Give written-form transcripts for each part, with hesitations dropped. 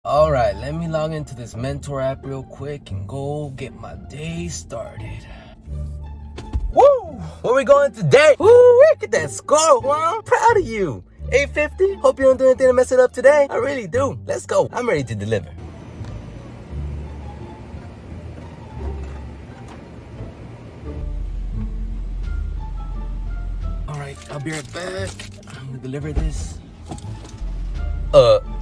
Alright, let me log into this Mentor app real quick and go get my day started. Woo! Where we going today? Woo! Look at that score, wow! I'm proud of you. 850? Hope you don't do anything to mess it up today. I really do. Let's go. I'm ready to deliver. Alright, I'll be right back. I'm gonna deliver this.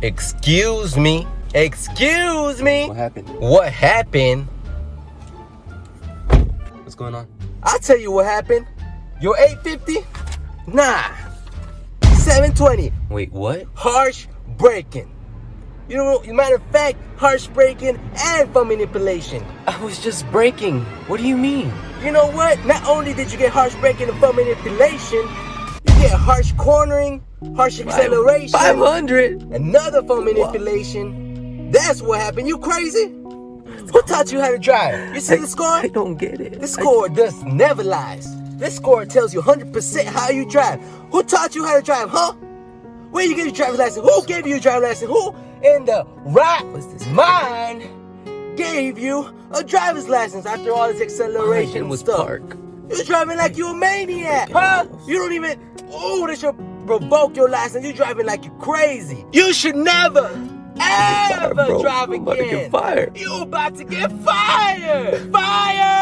Excuse me. Excuse me. What happened? What happened? What's going on? I'll tell you what happened. Your 850? Nah. 720. Wait, what? Harsh braking. You know, matter of fact, harsh braking and phone manipulation. I was just braking. What do you mean? You know what? Not only did you get harsh braking and phone manipulation, you get harsh cornering, harsh acceleration, 500. another phone manipulation. That's what happened. You crazy? Who taught you how to drive? You see the score? I don't get it. This score does never lies. This score tells you 100% how you drive. Who taught you how to drive, huh? Where you get your driver's license? Who gave you a driver's license? Who in the right mind gave you a driver's license after all this acceleration was stuff? park. You're driving like you a maniac, huh? You don't even, this should revoke your license. You're driving like you crazy. You should never, ever drive again. I'm about to get fired. You about to get fired. Fired!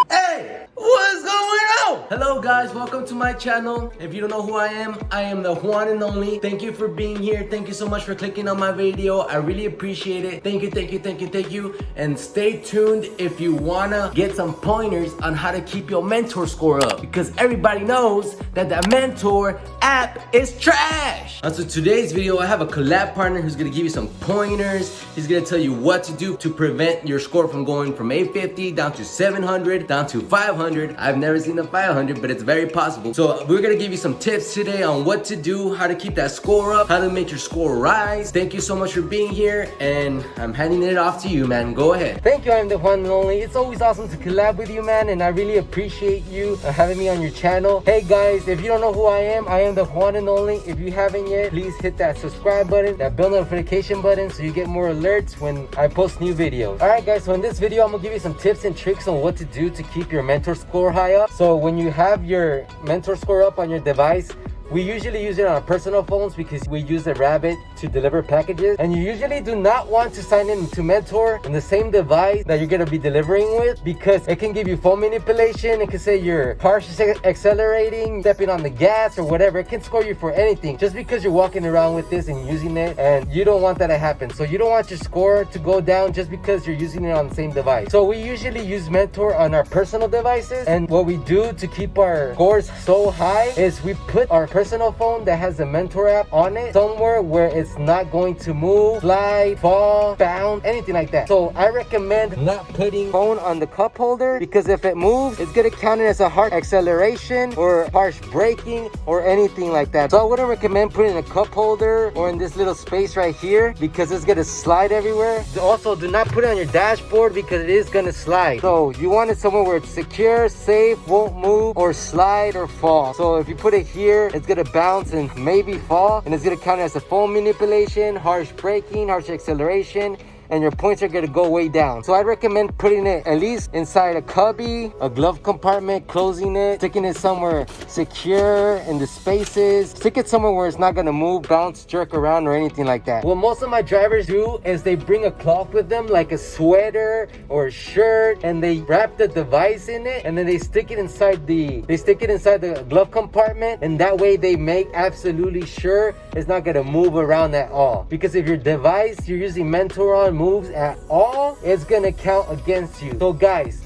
Hey, what's going on? Hello guys, welcome to my channel. If you don't know who I am the one and only. Thank you for being here. Thank you so much for clicking on my video. I really appreciate it. Thank you, thank you, thank you, thank you. And stay tuned if you wanna get some pointers on how to keep your mentor score up, because everybody knows that the Mentor app is trash. And so today's video, I have a collab partner who's gonna give you some pointers. He's gonna tell you what to do to prevent your score from going from 850 down to 700, down to 500. I've never seen a 500, but it's very possible. So we're gonna give you some tips today on what to do, how to keep that score up, how to make your score rise. Thank you so much for being here, and I'm handing it off to you, man. Go ahead. Thank you, I'm the one and only. It's always awesome to collab with you, man, and I really appreciate you having me on your channel. Hey guys, if you don't know who I am the one and only. If you haven't yet, please hit that subscribe button, that bell notification button, so you get more alerts when I post new videos. Alright guys, so in this video, I'm gonna give you some tips and tricks on what to do to keep your mentor score high up. So when you have your mentor score up on your device, we usually use it on our personal phones because we use the Rabbit to deliver packages. And you usually do not want to sign in to Mentor on the same device that you're going to be delivering with, because it can give you phone manipulation. It can say you're partially accelerating, stepping on the gas or whatever. It can score you for anything just because you're walking around with this and using it, and you don't want that to happen. So you don't want your score to go down just because you're using it on the same device. So we usually use Mentor on our personal devices, and what we do to keep our scores so high is we put our personal phone that has the Mentor app on it somewhere where it's not going to move, slide, fall, bounce, anything like that. So I recommend not putting phone on the cup holder, because if it moves, it's gonna count it as a harsh acceleration or harsh braking or anything like that. So I wouldn't recommend putting a cup holder or in this little space right here, because it's gonna slide everywhere. Also, do not put it on your dashboard because it is gonna slide. So you want it somewhere where it's secure, safe, won't move or slide or fall. So if you put it here, it's gonna bounce and maybe fall, and it's gonna count as a phone manipulation, harsh braking, harsh acceleration, and your points are gonna go way down. So I'd recommend putting it at least inside a cubby, a glove compartment, closing it, sticking it somewhere secure in the spaces. Stick it somewhere where it's not gonna move, bounce, jerk around, or anything like that. What most of my drivers do is they bring a cloth with them, like a sweater or a shirt, and they wrap the device in it, and then they stick it inside the glove compartment, and that way they make absolutely sure it's not gonna move around at all. Because if your device you're using Mentor on moves at all, it's gonna count against you. So guys,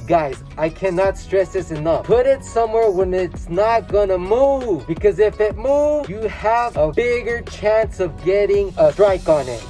I cannot stress this enough. Put it somewhere when it's not gonna move, because if it moves, you have a bigger chance of getting a strike on it,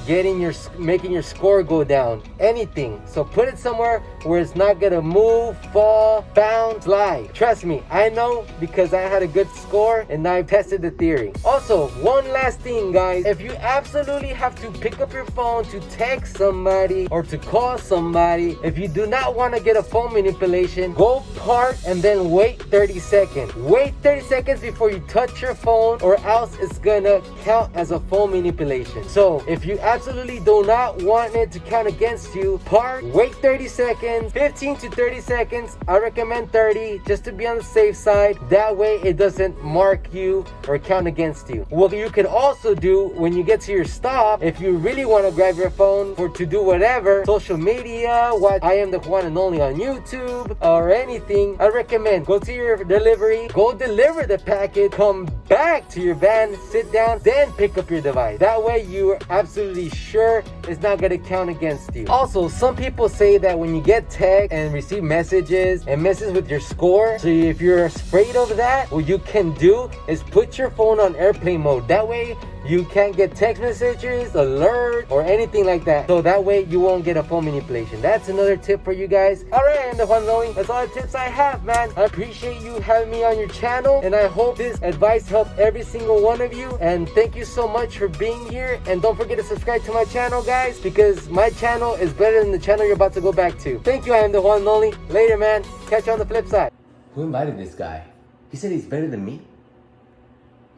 making your score go down, anything. So put it somewhere where it's not gonna move, fall, bounce, slide. Trust me, I know because I had a good score and I've tested the theory. Also, one last thing, guys. If you absolutely have to pick up your phone to text somebody or to call somebody, if you do not want to get a phone manipulation, go park and then wait 30 seconds. Wait 30 seconds before you touch your phone, or else it's gonna count as a phone manipulation. So if you absolutely do not want it to count against you, park, wait 30 seconds, 15 to 30 seconds. I recommend 30 just to be on the safe side. That way it doesn't mark you or count against you. What you can also do when you get to your stop, if you really want to grab your phone to do whatever, social media, watch I Am the One and Only on YouTube or anything, I recommend go to your delivery, go deliver the package, come back to your van, sit down, then pick up your device. That way you are absolutely sure it's not going to count against you. Also, some people say that when you get text and receive messages, it messes with your score. So if you're afraid of that, what you can do is put your phone on airplane mode. That way you can't get text messages, alert, or anything like that. So that way you won't get a phone manipulation. That's another tip for you guys. Alright, I'm the one and only. That's all the tips I have, man. I appreciate you having me on your channel, and I hope this advice helped every single one of you. And thank you so much for being here. And don't forget to subscribe to my channel, guys, because my channel is better than the channel you're about to go back to. Thank you, I am the one and only. Later, man. Catch you on the flip side. Who invited this guy? He said he's better than me?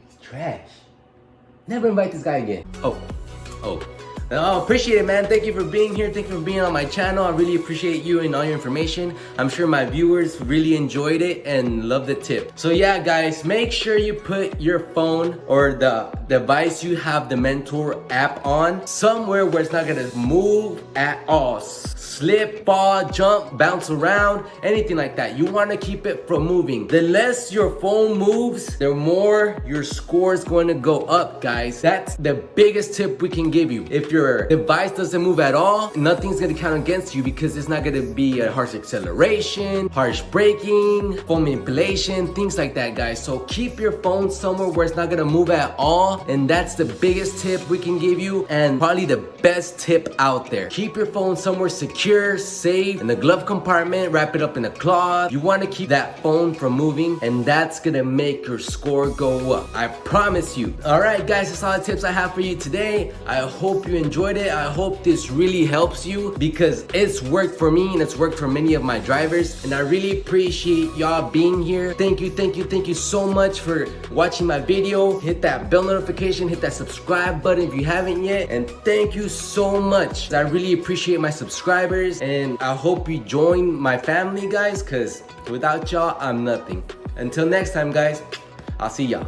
He's trash. Never invite this guy again. Oh. Appreciate it, man. Thank you for being here. Thank you for being on my channel. I really appreciate you and all your information. I'm sure my viewers really enjoyed it and love the tip. So yeah, guys, make sure you put your phone or the device you have the Mentor app on somewhere where it's not gonna move at all. Slip, fall, jump, bounce around, anything like that. You want to keep it from moving. The less your phone moves, the more your score is going to go up, guys. That's the biggest tip we can give you. If your device doesn't move at all, nothing's going to count against you because it's not going to be a harsh acceleration, harsh braking, phone manipulation, things like that, guys. So keep your phone somewhere where it's not going to move at all, and that's the biggest tip we can give you, and probably the best tip out there. Keep your phone somewhere secure, safe, in the glove compartment, wrap it up in a cloth. You want to keep that phone from moving, and that's gonna make your score go up. I promise you. Alright guys, that's all the tips I have for you today. I hope you enjoyed it. I hope this really helps you because it's worked for me and it's worked for many of my drivers, and I really appreciate y'all being here. Thank you so much for watching my video. Hit that bell notification, hit that subscribe button if you haven't yet, and thank you so much. I really appreciate my subscribers, and I hope you join my family, guys, because without y'all, I'm nothing. Until next time, guys, I'll see y'all.